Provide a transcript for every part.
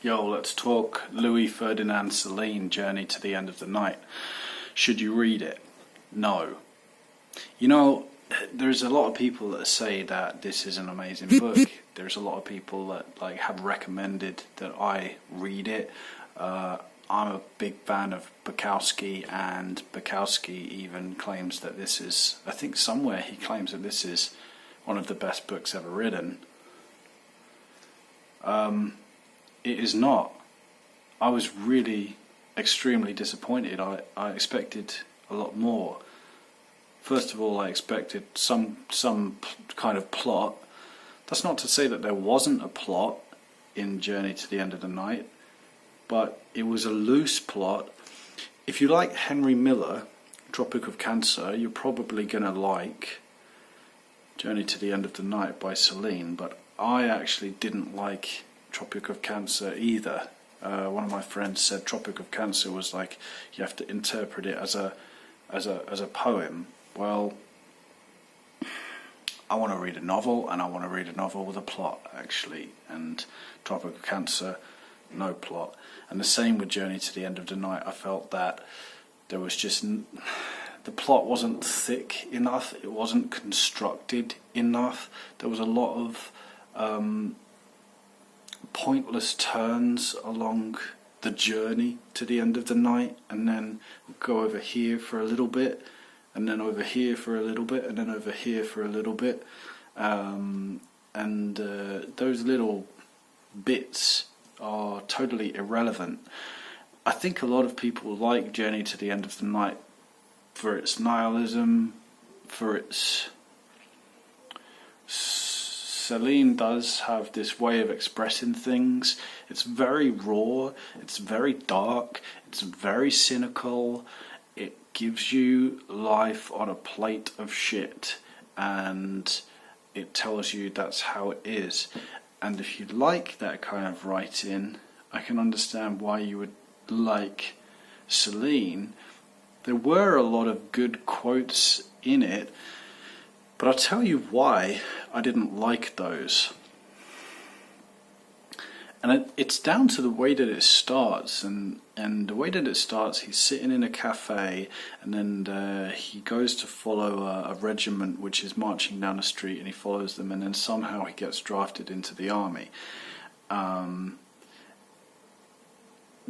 Yo, let's talk Louis Ferdinand Celine, Journey to the End of the Night. Should you read it? No. You know, there's a lot of people that say that this is an amazing book. There's a lot of people that have recommended that I read it. I'm a big fan of Bukowski, and Bukowski even claims that this is, I think somewhere he claims that this is one of the best books ever written. It is not. I was really extremely disappointed. I expected a lot more. First of all, I expected some kind of plot. That's not to say that there wasn't a plot in Journey to the End of the Night, but it was a loose plot. If you like Henry Miller, Tropic of Cancer, you're probably going to like Journey to the End of the Night by Celine, but I actually didn't like Tropic of Cancer either. One of my friends said Tropic of Cancer was like you have to interpret it as a poem. Well, I want to read a novel, and I want to read a novel with a plot actually. And Tropic of Cancer, no plot. And the same with Journey to the End of the Night. I felt that there was just the plot wasn't thick enough. It wasn't constructed enough. There was a lot of pointless turns along the journey to the end of the night, and then go over here for a little bit, and then over here for a little bit, and then over here for a little bit, and those little bits are totally irrelevant. I think a lot of people like Journey to the End of the Night for its nihilism, for its... Celine does have this way of expressing things. It's very raw, it's very dark, it's very cynical. It gives you life on a plate of shit, and it tells you that's how it is. And if you like that kind of writing, I can understand why you would like Celine. There were a lot of good quotes in it, but I'll tell you why I didn't like those. And it's down to the way that it starts. And the way that it starts, he's sitting in a cafe, and then he goes to follow a regiment which is marching down the street, and he follows them, and then somehow he gets drafted into the army. The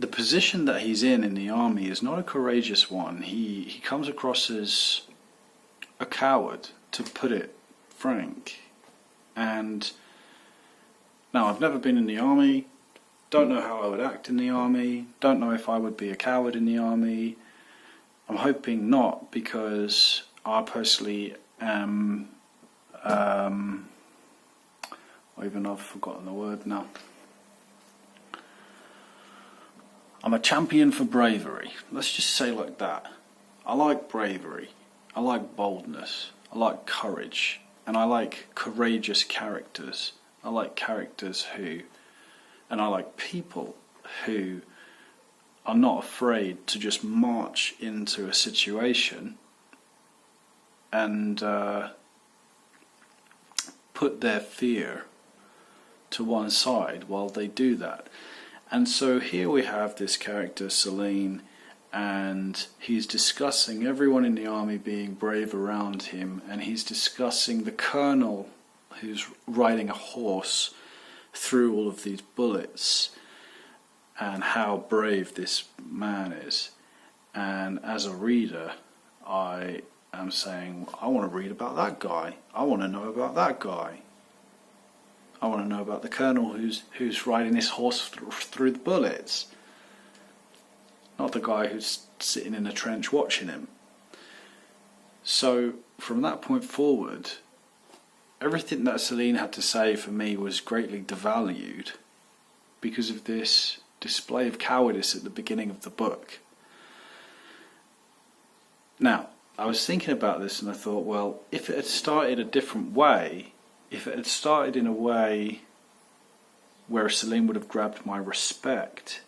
position that he's in the army is not a courageous one. He comes across as a coward, to put it frank. And now, I've never been in the army, don't know how I would act in the army, don't know if I would be a coward in the army. I'm hoping not, because I personally am, even I've forgotten the word now. I'm a champion for bravery. Let's just say like that. I like bravery. I like boldness. I like courage. And I like courageous characters. I like characters and I like people who are not afraid to just march into a situation and put their fear to one side while they do that. And so here we have this character, Celine, and he's discussing everyone in the army being brave around him, and he's discussing the colonel who's riding a horse through all of these bullets and how brave this man is. And as a reader, I am saying, I want to read about that guy. I want to know about that guy. I want to know about the colonel who's riding this horse through the bullets. Not the guy who's sitting in a trench watching him. So from that point forward, everything that Celine had to say for me was greatly devalued because of this display of cowardice at the beginning of the book. Now, I was thinking about this and I thought, well, if it had started a different way, if it had started in a way where Celine would have grabbed my respect,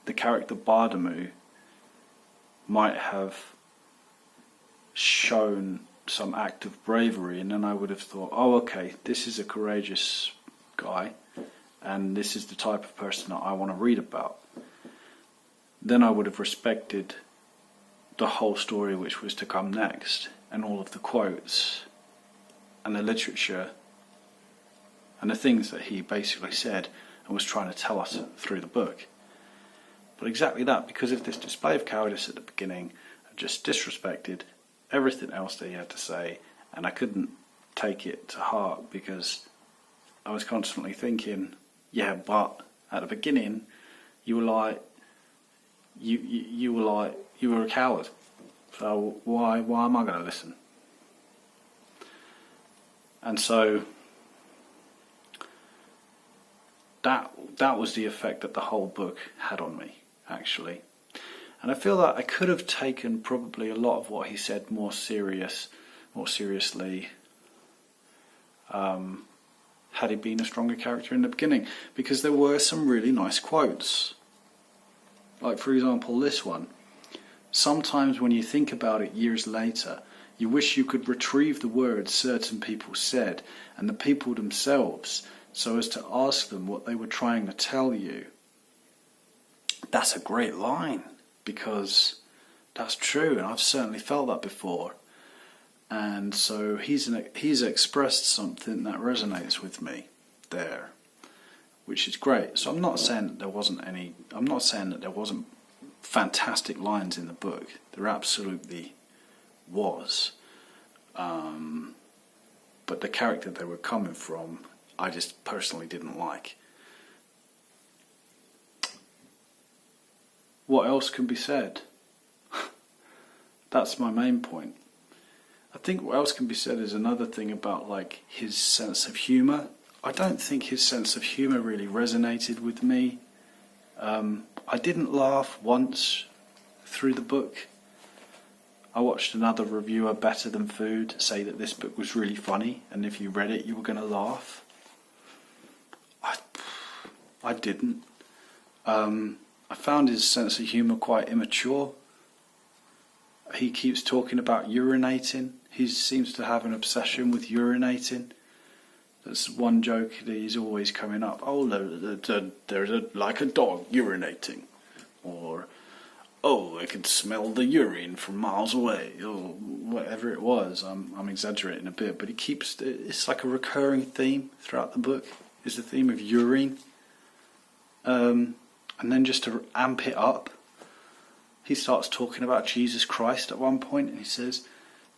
the character Bardamu might have shown some act of bravery, and then I would have thought, oh, okay, this is a courageous guy, and this is the type of person that I want to read about, then I would have respected the whole story which was to come next, and all of the quotes and the literature and the things that he basically said and was trying to tell us through the book. But exactly that, because of this display of cowardice at the beginning, I just disrespected everything else that he had to say, and I couldn't take it to heart because I was constantly thinking, yeah, but at the beginning you were like, you were a coward, so why am I going to listen? And so that was the effect that the whole book had on me, actually. And I feel that I could have taken probably a lot of what he said more seriously, had he been a stronger character in the beginning, because there were some really nice quotes. Like, for example, this one. Sometimes when you think about it years later, you wish you could retrieve the words certain people said and the people themselves, so as to ask them what they were trying to tell you. That's a great line, because that's true, and I've certainly felt that before. And so he's expressed something that resonates with me there, which is great. So I'm not saying that there wasn't fantastic lines in the book. There absolutely was. But the character they were coming from, I just personally didn't like. What else can be said? That's my main point. I think what else can be said is another thing about, like, his sense of humour. I don't think his sense of humour really resonated with me. I didn't laugh once through the book. I watched another reviewer, Better Than Food, say that this book was really funny, and if you read it you were going to laugh. I didn't. I found his sense of humour quite immature. He keeps talking about urinating. He seems to have an obsession with urinating. That's one joke that he's always coming up. Oh, there's like a dog urinating. Or, oh, I could smell the urine from miles away. Or whatever it was. I'm exaggerating a bit, but it's like a recurring theme throughout the book, is the theme of urine. And then just to amp it up, he starts talking about Jesus Christ at one point, and he says,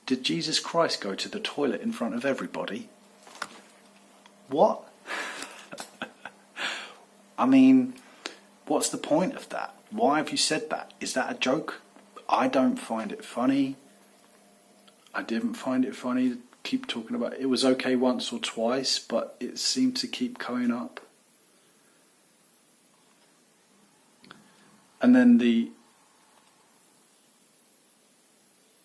did Jesus Christ go to the toilet in front of everybody? What? I mean, what's the point of that? Why have you said that? Is that a joke? I don't find it funny. I didn't find it funny to keep talking about it. It was okay once or twice, but it seemed to keep coming up. And then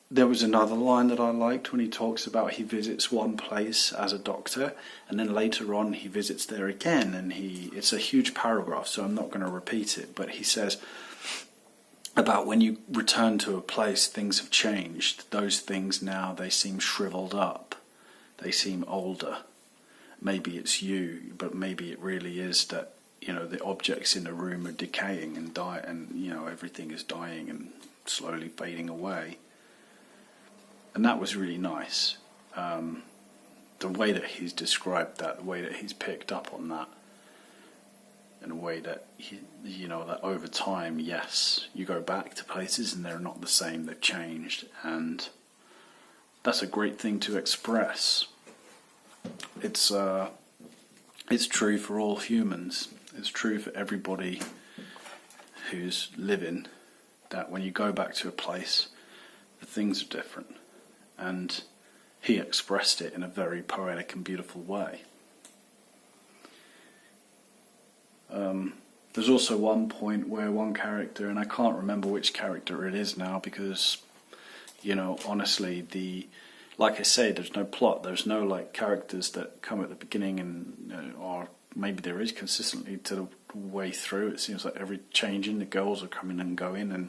there was another line that I liked when he talks about he visits one place as a doctor, and then later on he visits there again, and it's a huge paragraph, so I'm not going to repeat it, but he says about when you return to a place, things have changed. Those things now, they seem shriveled up. They seem older. Maybe it's you, but maybe it really is that, the objects in the room are decaying and everything is dying and slowly fading away. And that was really nice. The way that he's described that, the way that he's picked up on that, in a way that that over time, yes, you go back to places and they're not the same, they've changed, and that's a great thing to express. It's true for all humans. It's true for everybody who's living, that when you go back to a place, the things are different. And he expressed it in a very poetic and beautiful way. There's also one point where one character, and I can't remember which character it is now, because, honestly, like I say, there's no plot, there's no characters that come at the beginning and or maybe there is consistently to the way through. It seems like every changing, the girls are coming and going, and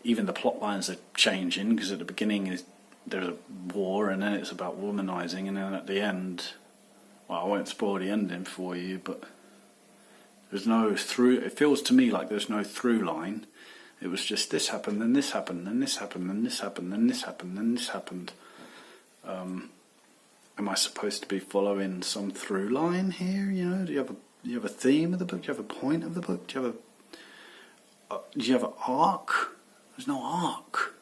even the plot lines are changing, because at the beginning there's a war, and then it's about womanizing, and then at the end, well, I won't spoil the ending for you, but There's no through. It feels to me like there's no through line. It was just this happened, then this happened, then this happened, then this happened, then this happened, then this happened. Am I supposed to be following some through line here? You know, do you have a theme of the book? Do you have a point of the book? Do you have an arc? There's no arc.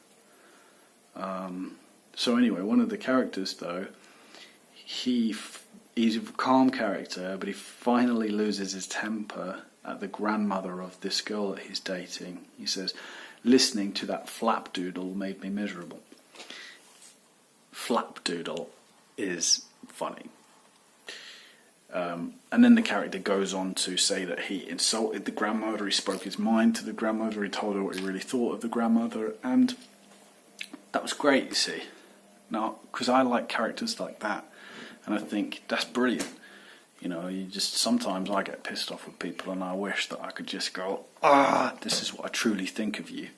So anyway, one of the characters though, he's a calm character, but he finally loses his temper at the grandmother of this girl that he's dating. He says, listening to that flapdoodle made me miserable. Flapdoodle is funny. And then the character goes on to say that he insulted the grandmother, he spoke his mind to the grandmother, he told her what he really thought of the grandmother, and that was great, you see. Now, because I like characters like that, and I think that's brilliant. You know, sometimes I get pissed off with people and I wish that I could just go, this is what I truly think of you.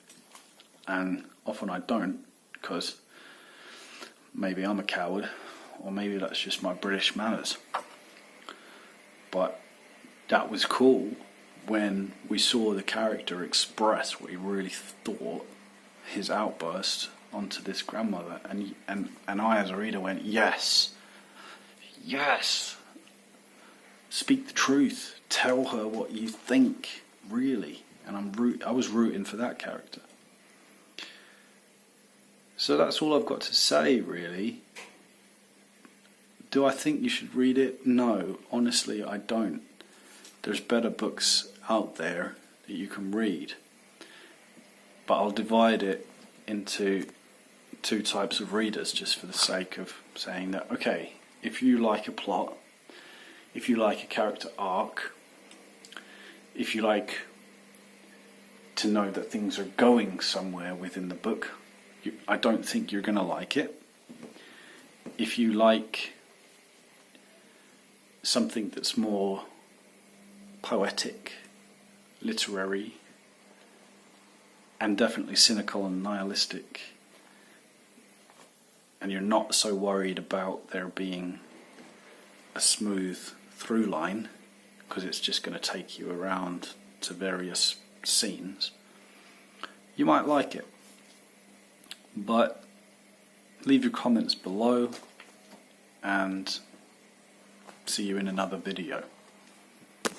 And often I don't, because maybe I'm a coward, or maybe that's just my British manners. But that was cool when we saw the character express what he really thought, his outburst onto this grandmother, and I as a reader went, yes, speak the truth, tell her what you think, really. And I was rooting for that character. So that's all I've got to say, really. Do I think you should read it? No, honestly, I don't. There's better books out there that you can read. But I'll divide it into two types of readers just for the sake of saying that, okay, if you like a plot, if you like a character arc, if you like to know that things are going somewhere within the book, I don't think you're going to like it. If you like something that's more poetic, literary, and definitely cynical and nihilistic, and you're not so worried about there being a smooth through line, because it's just going to take you around to various scenes, you might like it. But leave your comments below, and see you in another video.